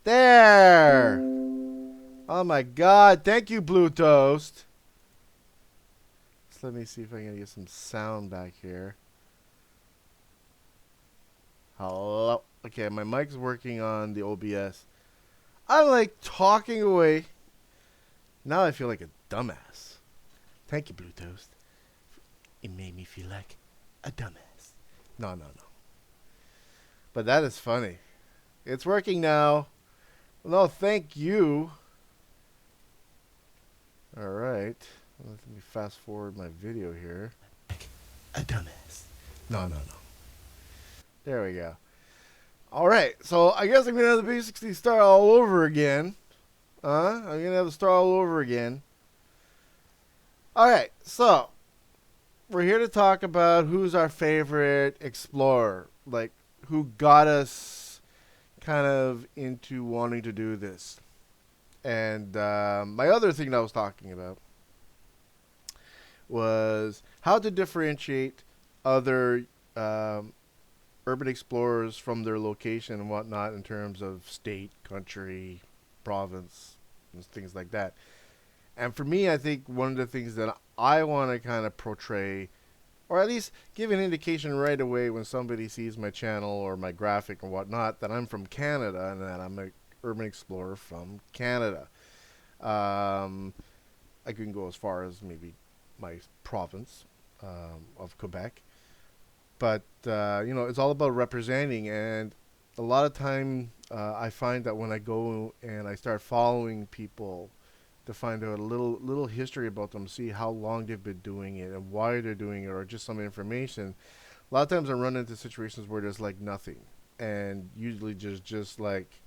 There! Oh my god, thank you, Blue Toast. So let me see if I can get some sound back here. Hello. Okay, my mic's working on the OBS. I'm like talking away. Now I feel like a dumbass. Thank you, Blue Toast. It made me feel like a dumbass. No, no, no. But that is funny. It's working now. No, thank you. All right. Let me fast forward my video here. A dumbass. No, no, no. There we go. All right. So I guess I'm gonna have to basically start all over again. I'm gonna have to start all over again. All right. So we're here to talk about who's our favorite explorer, like who got us kind of into wanting to do this. And my other thing that I was talking about was how to differentiate other urban explorers from their location and whatnot in terms of state, country, province, and things like that. And for me, I think one of the things that I want to kind of portray, or at least give an indication right away when somebody sees my channel or my graphic and whatnot, that I'm from Canada and that I'm an urban explorer from Canada. Um, I can go as far as maybe my province of Quebec, but it's all about representing. And a lot of time, I find that when I go and I start following people to find out a little history about them, see how long they've been doing it and why they're doing it, or just some information. A lot of times I run into situations where there's like nothing, and usually just like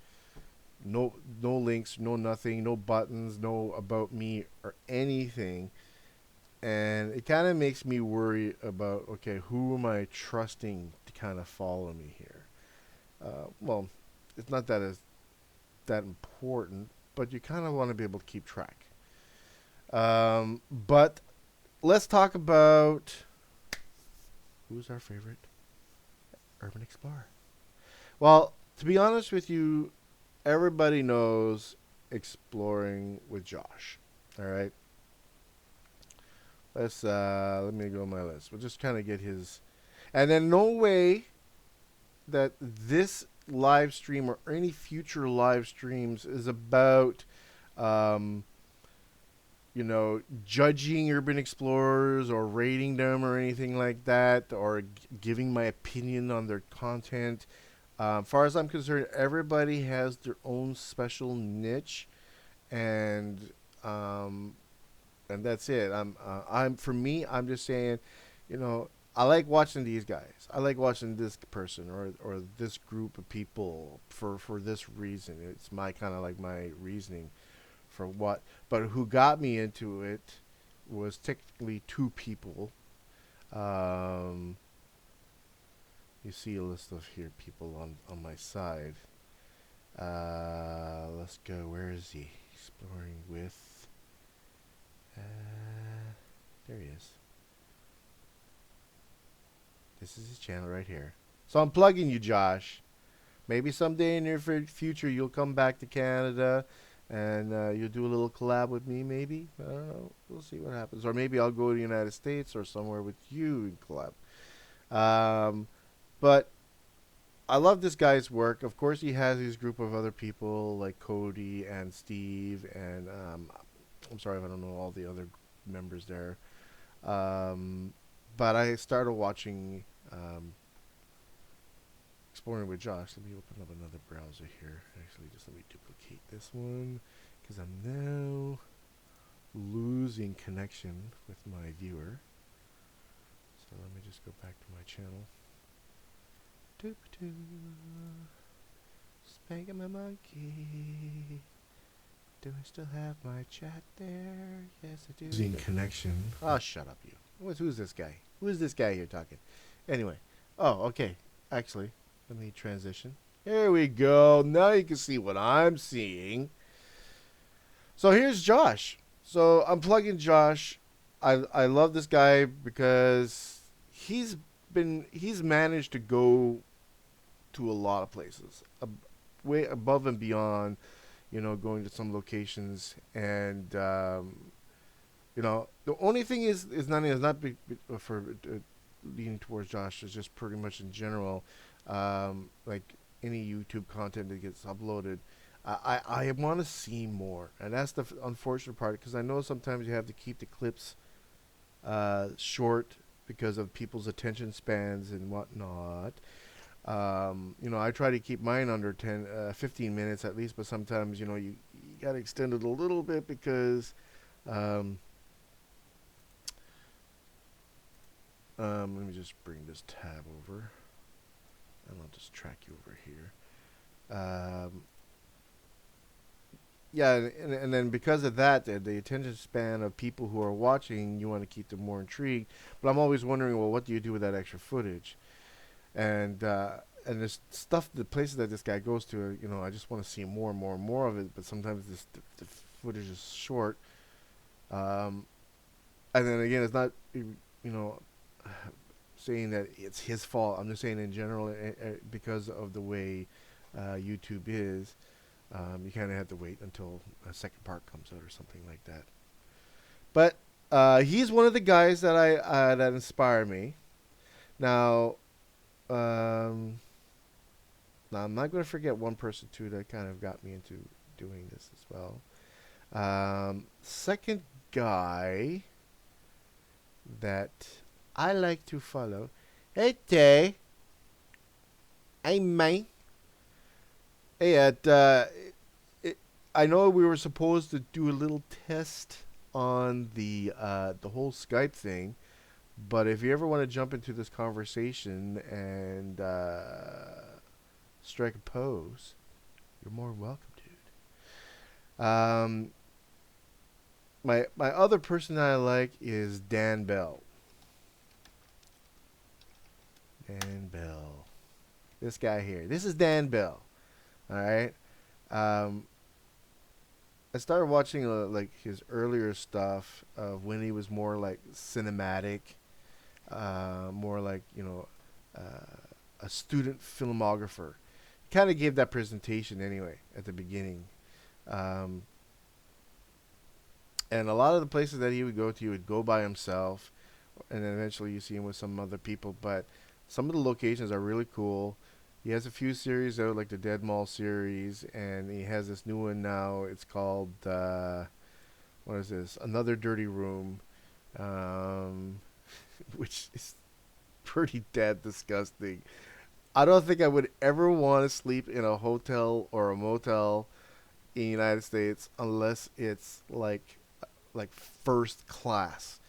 no links, no nothing, no buttons, no about me or anything. And it kind of makes me worry about, okay, who am I trusting to kind of follow me here? Well, it's not that important, but you kind of want to be able to keep track. But let's talk about who's our favorite urban explorer. Well, to be honest with you, everybody knows exploring with Josh. All right. Let me go on my list. We'll just kind of get his, and then no way that this live stream or any future live streams is about, um, judging urban explorers or rating them or anything like that, or giving my opinion on their content. Far as I'm concerned, everybody has their own special niche, and um, and that's it. I'm for me. I'm just saying, you know, I like watching these guys. I like watching this person or this group of people for this reason. It's my kind of like my reasoning for what. But who got me into it was technically two people. Um, you see a list of here people on my side. Let's go. Where is he? Exploring with. There he is. This is his channel right here. So I'm plugging you, Josh. Maybe someday in your future you'll come back to Canada and you'll do a little collab with me. Maybe, I don't know. We'll see what happens. Or maybe I'll go to the United States or somewhere with you and collab. But I love this guy's work. Of course, he has his group of other people like Cody and Steve, and I'm sorry if I don't know all the other members there. Um, but I started watching Exploring with Josh. Let me open up another browser here. Actually, just let me duplicate this one because I'm now losing connection with my viewer. So let me just go back to my channel. Spanking my monkey. Do I still have my chat there? Yes, I do. Losing connection. Oh, shut up, you. Who's this guy? Who's this guy here talking? Anyway. Oh, okay. Actually, let me transition. Here we go. Now you can see what I'm seeing. So here's Josh. So I'm plugging Josh. I love this guy because he's managed to go to a lot of places. way above and beyond, going to some locations and the only thing is not for leaning towards Josh. It's just pretty much in general, like any YouTube content that gets uploaded. I want to see more, and that's the unfortunate part because I know sometimes you have to keep the clips short because of people's attention spans and whatnot. I try to keep mine under 15 minutes at least, but sometimes you got to extend it a little bit because um, let me just bring this tab over, and I'll just track you over here. Yeah, and then because of that, the attention span of people who are watching, you want to keep them more intrigued. But I'm always wondering, well, what do you do with that extra footage? And there's stuff, the places that this guy goes to, I just want to see more and more and more of it. But sometimes the footage is short. Um, and then again, it's not, saying that it's his fault. I'm just saying in general, because of the way YouTube is, you kind of have to wait until a second part comes out or something like that. But he's one of the guys that inspire me. Now, um, now I'm not going to forget one person too that kind of got me into doing this as well. Second guy that I like to follow. Hey, Tay. Hey, mate. Hey, I know we were supposed to do a little test on the whole Skype thing, but if you ever want to jump into this conversation and strike a pose, you're more welcome, dude. My other person that I like is Dan Bell. Dan Bell. This guy here. This is Dan Bell. All right. Um, I started watching like his earlier stuff of when he was more like cinematic, more like a student filmographer. Kind of gave that presentation anyway at the beginning, um, and a lot of the places that he would go by himself, and then eventually you see him with some other people. But some of the locations are really cool. He has a few series out, like the Dead Mall series, and he has this new one now. It's called what is this? Another Dirty Room, um, which is pretty dead disgusting. I don't think I would ever want to sleep in a hotel or a motel in the United States unless it's like first class.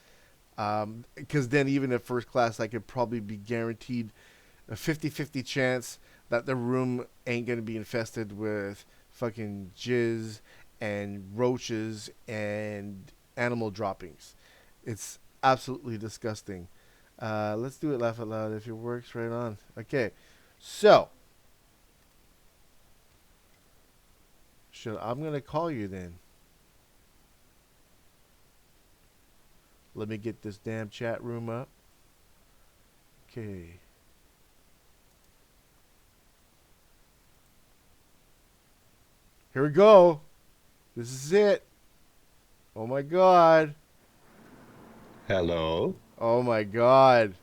Because then even at first class, I could probably be guaranteed a 50-50 chance that the room ain't going to be infested with fucking jizz and roaches and animal droppings. It's absolutely disgusting. Let's do it laugh out loud if it works right on. Okay. So, I'm going to call you then. Let me get this damn chat room up. Okay. Here we go. This is it. Oh my god. Hello. Oh my god.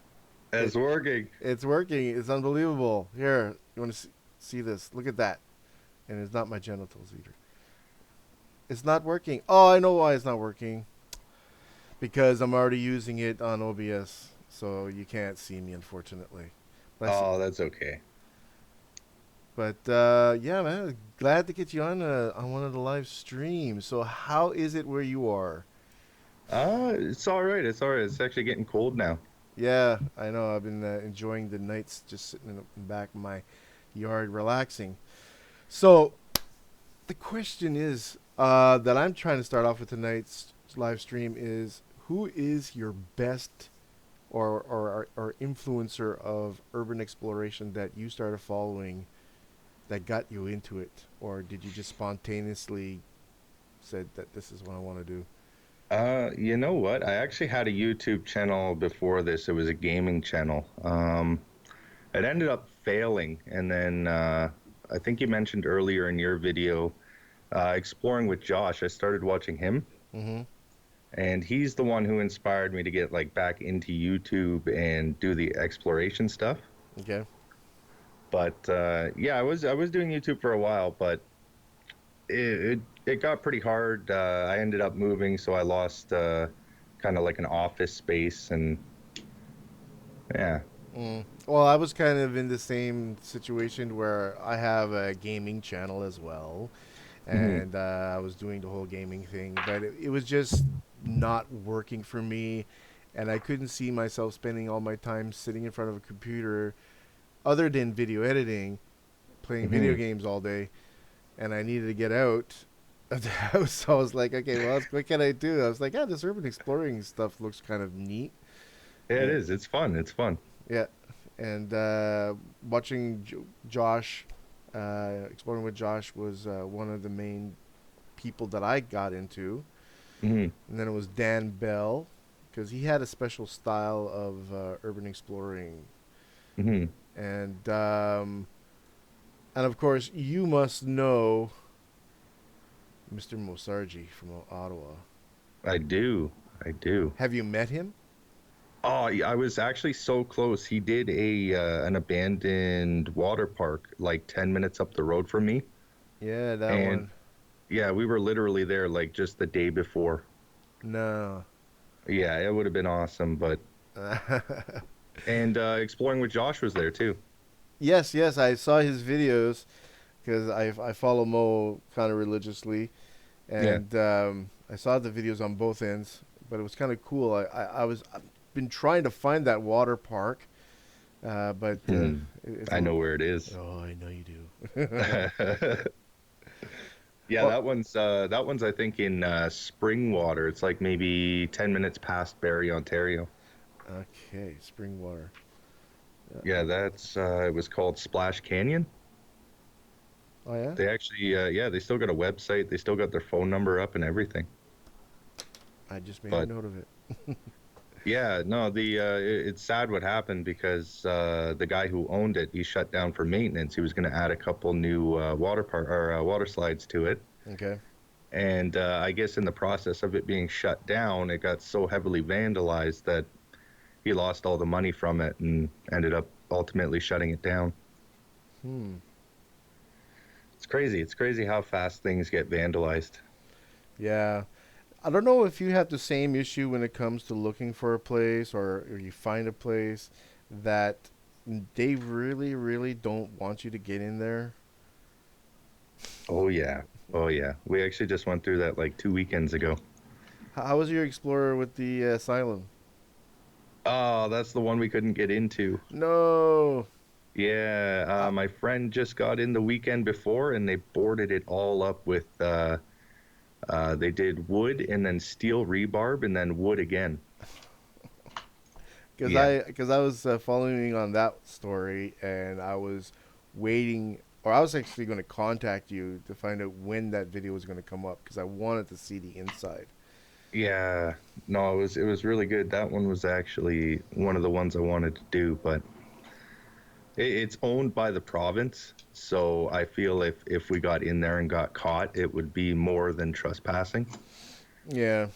It's It working. it's working. It's unbelievable. Here, you want to see this? Look at that. And it's not my genitals either. It's not working. Oh, I know why it's not working. Because I'm already using it on OBS, so you can't see me unfortunately. But Oh, that's okay. yeah, man, glad to get you on one of the live streams. So how is it where you are? It's all right. It's all right. It's actually getting cold now. Yeah, I know. I've been enjoying the nights just sitting in the back of my yard relaxing. So the question is that I'm trying to start off with tonight's live stream is who is your best or influencer of urban exploration that you started following that got you into it, or did you just spontaneously said that this is what I want to do? You know what? I actually had a YouTube channel before this. It was a gaming channel. It ended up failing, and then I think you mentioned earlier in your video, exploring with Josh. I started watching him, Mm-hmm. and he's the one who inspired me to get like back into YouTube and do the exploration stuff. Okay. But yeah, I was doing YouTube for a while, but it got pretty hard. I ended up moving, so I lost kind of like an office space, and yeah. Mm. Well, I was kind of in the same situation where I have a gaming channel as well, Hmm. and I was doing the whole gaming thing, but it was just not working for me, and I couldn't see myself spending all my time sitting in front of a computer, other than video editing, playing video Hmm. games all day, and I needed to get out of the house. So I was like, okay, well, what can I do? I was like, yeah, this urban exploring stuff looks kind of neat. Yeah, it And is. It's fun. It's fun. yeah, and watching Josh, exploring with Josh was one of the main people that I got into. Hmm. And then it was Dan Bell, because he had a special style of urban exploring. Hmm. And of course, you must know Mr. Mosarji from Ottawa. I do. I do. Have you met him? Oh, yeah, I was actually so close. He did a an abandoned water park like 10 minutes up the road from me. Yeah, that And one. yeah, we were literally there like just the day before. No. Yeah, it would have been awesome, but and exploring with Josh was there too. Yes, yes, I saw his videos because I follow Mo kind of religiously, Yeah. and I saw the videos on both ends. But it was kind of cool. I've been trying to find that water park, but Hmm. it's I know where it is. oh, I know you do. Yeah, Well, that one's I think in Springwater. It's like maybe 10 minutes past Barrie, Ontario. okay, spring water. Yeah, that's it was called Splash Canyon. Oh yeah, They actually yeah, they still got a website. They still got their phone number up and everything. I just made a But note of it. yeah, no, it's sad what happened because the guy who owned it, he shut down for maintenance. He was going to add a couple new water slides to it. Okay. And I guess in the process of it being shut down, it got so heavily vandalized that he lost all the money from it and ended up ultimately shutting it down. Hmm. It's crazy. It's crazy how fast things get vandalized. Yeah. I don't know if you have the same issue when it comes to looking for a place, or you find a place that they really, really don't want you to get in there. Oh yeah. Oh yeah. We actually just went through that like 2 weekends ago. How was your explorer with the asylum? Oh, that's the one we couldn't get into. No. Yeah, Uh, my friend just got in the weekend before and they boarded it all up with they did wood and then steel rebarb and then wood again. Because Yeah. I was following on that story, and I was waiting, or I was actually going to contact you to find out when that video was going to come up because I wanted to see the inside. Yeah. No, it was really good. That one was actually one of the ones I wanted to do, but it's owned by the province, so I feel if we got in there and got caught, it would be more than trespassing. Yeah,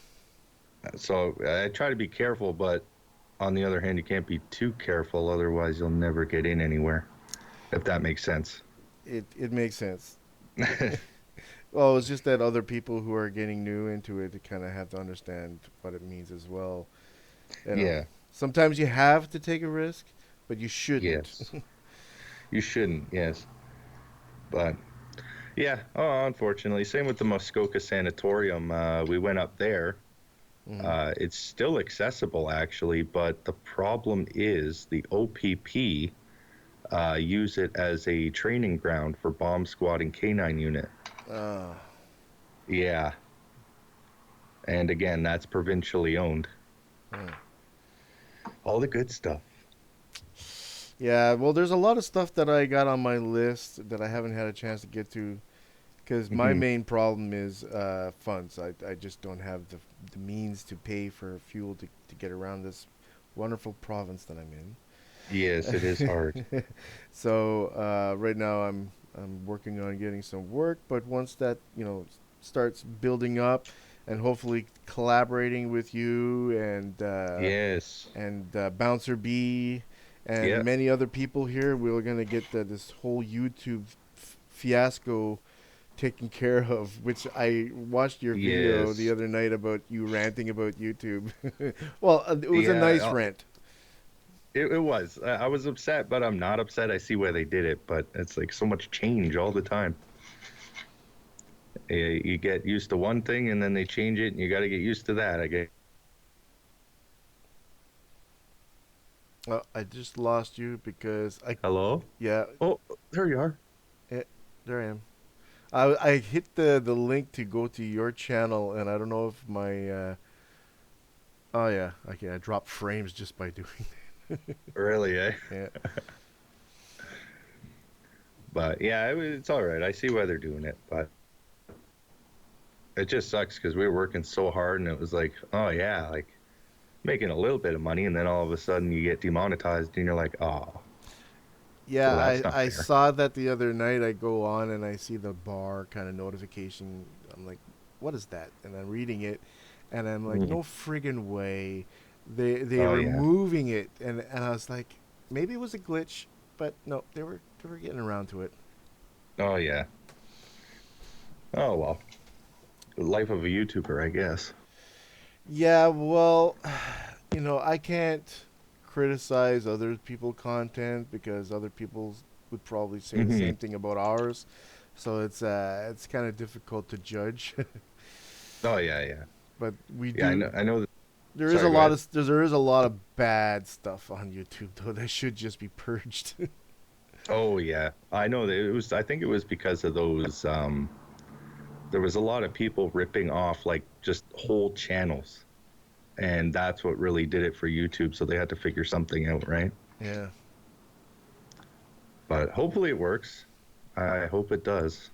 So I try to be careful, but on the other hand, you can't be too careful, otherwise you'll never get in anywhere, if that makes sense. it makes sense. Well, it's just that other people who are getting new into it kind of have to understand what it means as well. You know, Yeah. sometimes you have to take a risk, but you shouldn't. Yes. You shouldn't. Yes. But yeah. Oh, unfortunately, same with the Muskoka Sanatorium. We went up there. Hmm. It's still accessible actually, but the problem is the OPP use it as a training ground for bomb squad and K9 unit. Uh, Yeah. And again, that's provincially owned. hmm. All the good stuff. Yeah, well, there's a lot of stuff that I got on my list that I haven't had a chance to get to because my Hmm. main problem is funds. I just don't have the means to pay for fuel to get around this wonderful province that I'm Yes, it is hard. in. So right now I'm working on getting some work, but once that starts building up, and hopefully collaborating with you Yes. and Bouncer B and Yeah. many other people here, we're gonna get this whole YouTube fiasco taken care of. Which I watched your video the Yes. other night about you ranting about YouTube. Well, it was a Yeah. nice rant. It was. I was upset, but I'm not upset. I see why they did it, but it's like so much change all the time. You get used to one thing and then they change it, and you got to get used to that. I guess. I just lost you because I Hello? yeah, Oh, there you are. there I am. I hit the link to go to your channel, and I don't know if my oh yeah, okay, I dropped frames just by doing Really, eh? that. But yeah, it's all right. I see why they're doing it, but it just sucks because we were working so hard, and it was like, oh yeah, like making a little bit of money, and then all of a sudden you get demonetized, and you're like, oh, Yeah, well that's not I fair. saw that the other night. I go on and I see the bar kind of notification. I'm like, what is that? And I'm reading it, and I'm like, Mhm. no friggin' way. They Oh yeah. removing it, and I was like, maybe it was a glitch, but no, they were getting around to it. Oh yeah. Oh well. The life of a YouTuber, I guess. Yeah, well, I can't criticize other people' content because other people would probably say the Hmm. same thing about ours. So it's kind of difficult to judge. Oh yeah, yeah, But we yeah. I do. know. I know. There is a Sorry, go lot ahead. of there is a lot of bad stuff on YouTube though that should just be purged. Oh yeah, I know that it was. I think it was because of those. There was a lot of people ripping off like just whole channels, and that's what really did it for YouTube. So they had to figure something out, right? Yeah. But hopefully it works. I hope it does.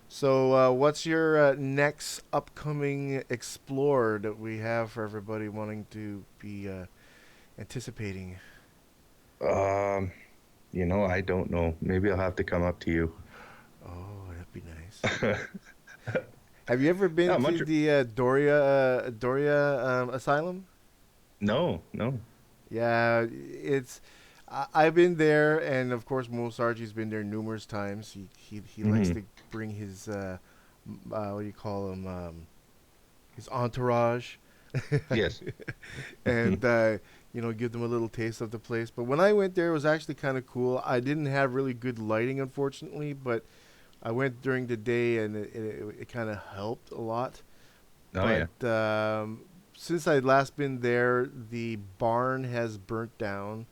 So what's your next upcoming explore that we have for everybody wanting to be anticipating? Um, I don't know. Maybe I'll have to come up to you. Oh, that'd be nice. Have you ever been Not to much. the Doria Asylum? No, no. Yeah, I've been there, and of course, Mo Sargi's been there numerous times. He likes Hmm. to bring his what do you call him? His entourage, Yes. and give them a little taste of the place. But when I went there, it was actually kind of cool. I didn't have really good lighting, unfortunately, but I went during the day, and it kind of helped a lot. Oh But yeah. since I'd last been there, the barn has burnt down.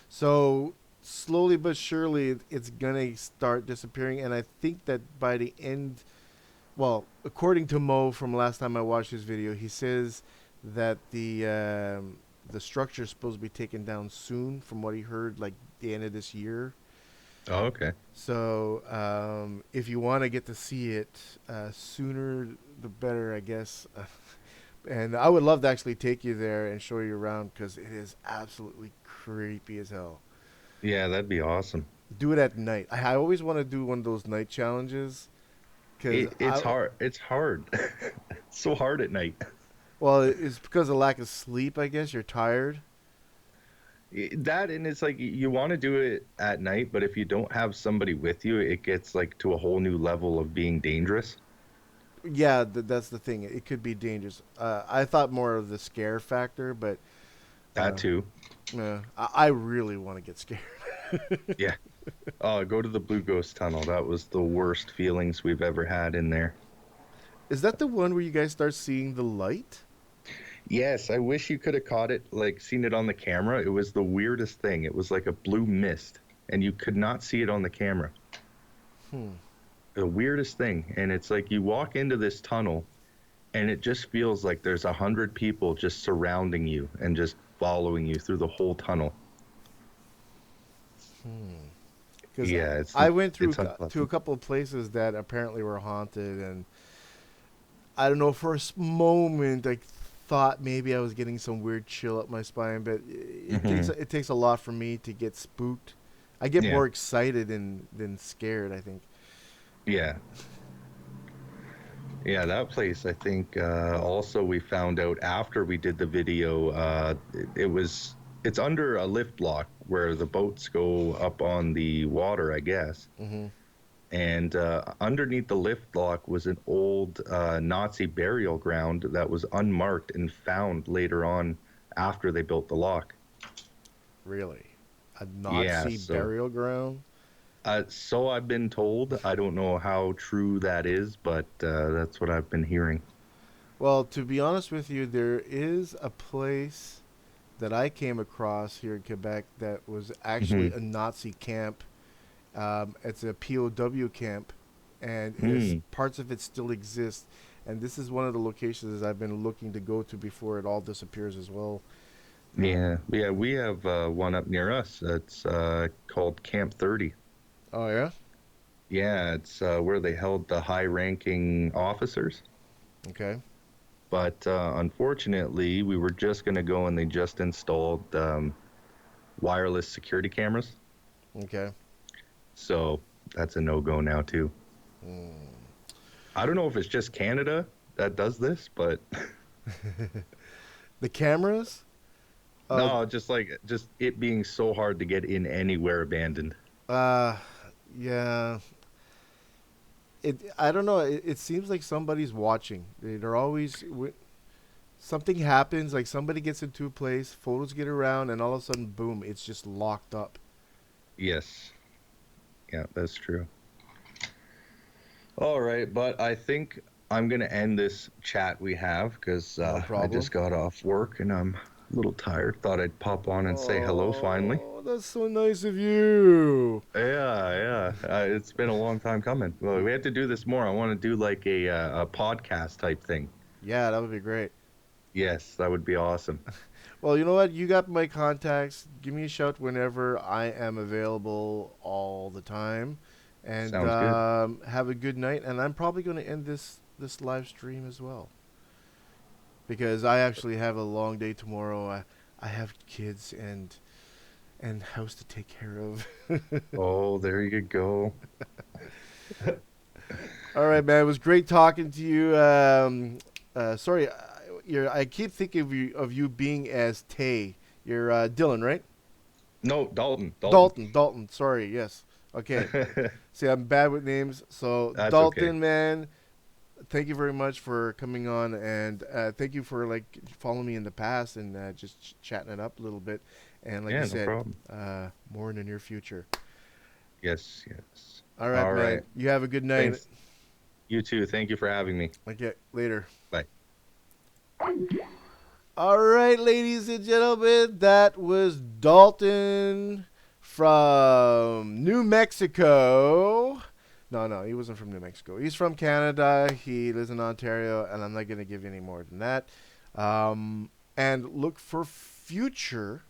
So slowly but surely, it's gonna start disappearing. And I think that by the end, well, according to Mo from last time I watched his video, he says that the structure is supposed to be taken down soon. From what he heard, like the end of this year. Oh, okay. So if you want to get to see it sooner, the better, I guess. And I would love to actually take you there and show you around because it is absolutely creepy as hell. Yeah, that'd be awesome. Do it at night. I always want to do one of those night challenges because It's hard. It's hard. It's so hard at night. well, it's because of lack of sleep. I guess you're tired. That and it's like you want to do it at night, but if you don't have somebody with you, it gets like to a whole new level of being dangerous. Yeah, that's the thing. It could be dangerous. I thought more of the scare factor, but That uh, too. I really want to get scared. Yeah. Oh, go to the Blue Ghost Tunnel. That was the worst feelings we've ever had in there. Is that the one where you guys start seeing the light? Yes, I wish you could have caught it, like seen it on the camera. It was the weirdest thing. It was like a blue mist, and you could not see it on the camera. Hmm. The weirdest thing. And it's like you walk into this tunnel, and it just feels like there's 100 people just surrounding you and just following you through the whole tunnel. Hmm. Because Yeah, I went it's to a unpleasant. couple of places that apparently were haunted, and I don't know. For a moment, I thought maybe I was getting some weird chill up my spine, but Hmm. it takes a lot for me to get spooked. I get Yeah. more excited than scared, I think. Yeah. Yeah, that place, I think, also we found out after we did the video, it's under a lift lock where the boats go up on the water, I guess. Hmm. And underneath the lift lock was an old Nazi burial ground that was unmarked and found later on after they built the lock. Really, a Yeah, Nazi so burial ground? so I've been told. I don't know how true that is, but that's what I've been hearing. Well, to be honest with you, there is a place that I came across here in Quebec that was actually Hmm. a Nazi camp. It's a POW camp, and is Mm. parts of it still exist. And this is one of the locations I've been looking to go to before it all disappears as well. Yeah, yeah, we have one up near us. It's called Camp 30. Oh yeah. Yeah, it's where they held the high-ranking officers. Okay. But unfortunately, we were just going to go and they just installed wireless security cameras. Okay. So that's a no-go now too. Mm. I don't know if it's just Canada that does this, but The cameras. Uh. no, just it being so hard to get in anywhere abandoned. Uh. Yeah. It. I don't know. It seems like somebody's watching. They're always. Something happens, like somebody gets into a place, photos get around, and all of a sudden, boom, it's just locked up. Yes, yeah, that's true. All right, but I think I'm gonna end this chat we have because No I problem. just got off work and I'm a little tired. Thought I'd pop on and say hello finally. Oh, that's so nice of you. Yeah, yeah. It's been a long time coming. Well, we have to do this more. I want to do like a podcast type thing. Yeah, that would be great. Yes, that would be awesome. Well, you know what? You got my contacts. Give me a shout whenever I am available all the time. And Sounds good. have a good night. And I'm probably going to end this live stream as well because I actually have a long day tomorrow. I have kids and house to take care of. Oh, there you go. All right, man. It was great talking to you. Sorry, I keep thinking of you being as Tay. You're Dylan, right? No, Dalton. Dalton. Dalton. Sorry. Yes. Okay. See, I'm bad with names. So That's okay. Dalton, man, thank you very much for coming on, and thank you for like following me in the past and just chatting it up a little bit. And like you Yeah, no said, problem. more in the near future. Yes, yes. All right, All right. man. You have a good night. Thanks. You too. Thank you for having me. Okay, later. Bye. All right, ladies and gentlemen, that was Dalton from New Mexico. No, he wasn't from New Mexico. He's from Canada. He lives in Ontario, and I'm not going to give you any more than that. And look for future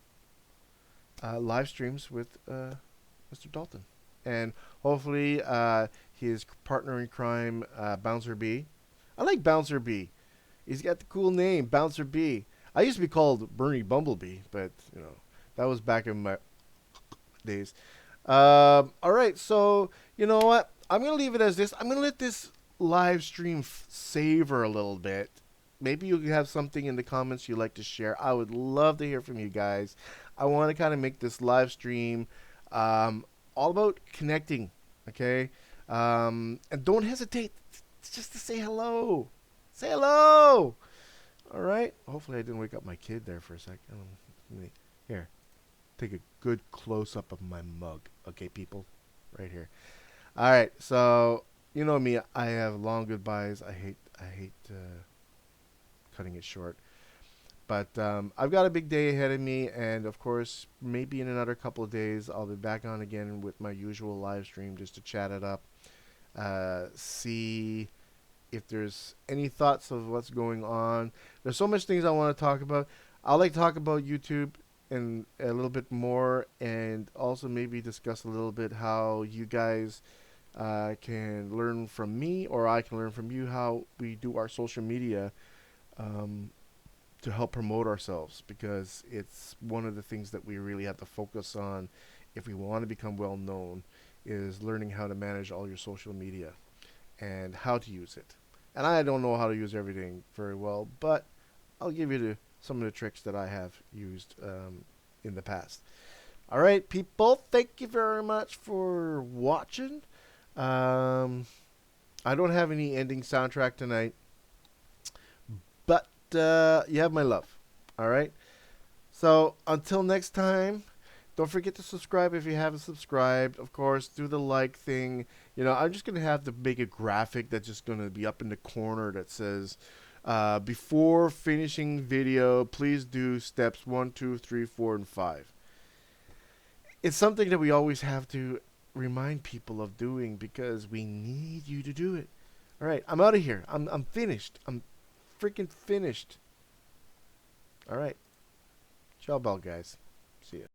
live streams with Mr. Dalton. And hopefully his partner in crime, Bouncer B. I like Bouncer B. He's got the cool name, Bouncer B. I used to be called Bernie Bumblebee, but that was back in my days. All right, so you know what? I'm gonna leave it as this. I'm gonna let this live stream savor a little bit. Maybe you have something in the comments you'd like to share. I would love to hear from you guys. I want to kind of make this live stream um, all about connecting. Okay, and don't hesitate just to say hello. Say hello. All right. Hopefully, I didn't wake up my kid there for a second. Here, take a good close up of my mug. Okay, people, right here. All right. So you know me. I have long goodbyes. I hate cutting it short. But I've got a big day ahead of me, and of course, maybe in another couple of days, I'll be back on again with my usual live stream just to chat it up, see if there's any thoughts of what's going on. There's so much things I want to talk about. I like to talk about YouTube and a little bit more, and also maybe discuss a little bit how you guys can learn from me, or I can learn from you how we do our social media um, to help promote ourselves, because it's one of the things that we really have to focus on if we want to become well known, is learning how to manage all your social media and how to use it. And I don't know how to use everything very well, but I'll give you some of the tricks that I have used in the past. All right, people, thank you very much for watching. Um, I don't have any ending soundtrack tonight, but you have my love. All right. So until next time, don't forget to subscribe if you haven't subscribed. Of course, do the like thing. You know, I'm just gonna have to make a graphic that's just gonna be up in the corner that says, before finishing video, please do steps 1, 2, 3, 4, and 5. It's something that we always have to remind people of doing because we need you to do it. All right, I'm out of here. I'm finished. I'm freaking finished. All right. Ciao, bell, guys. See ya.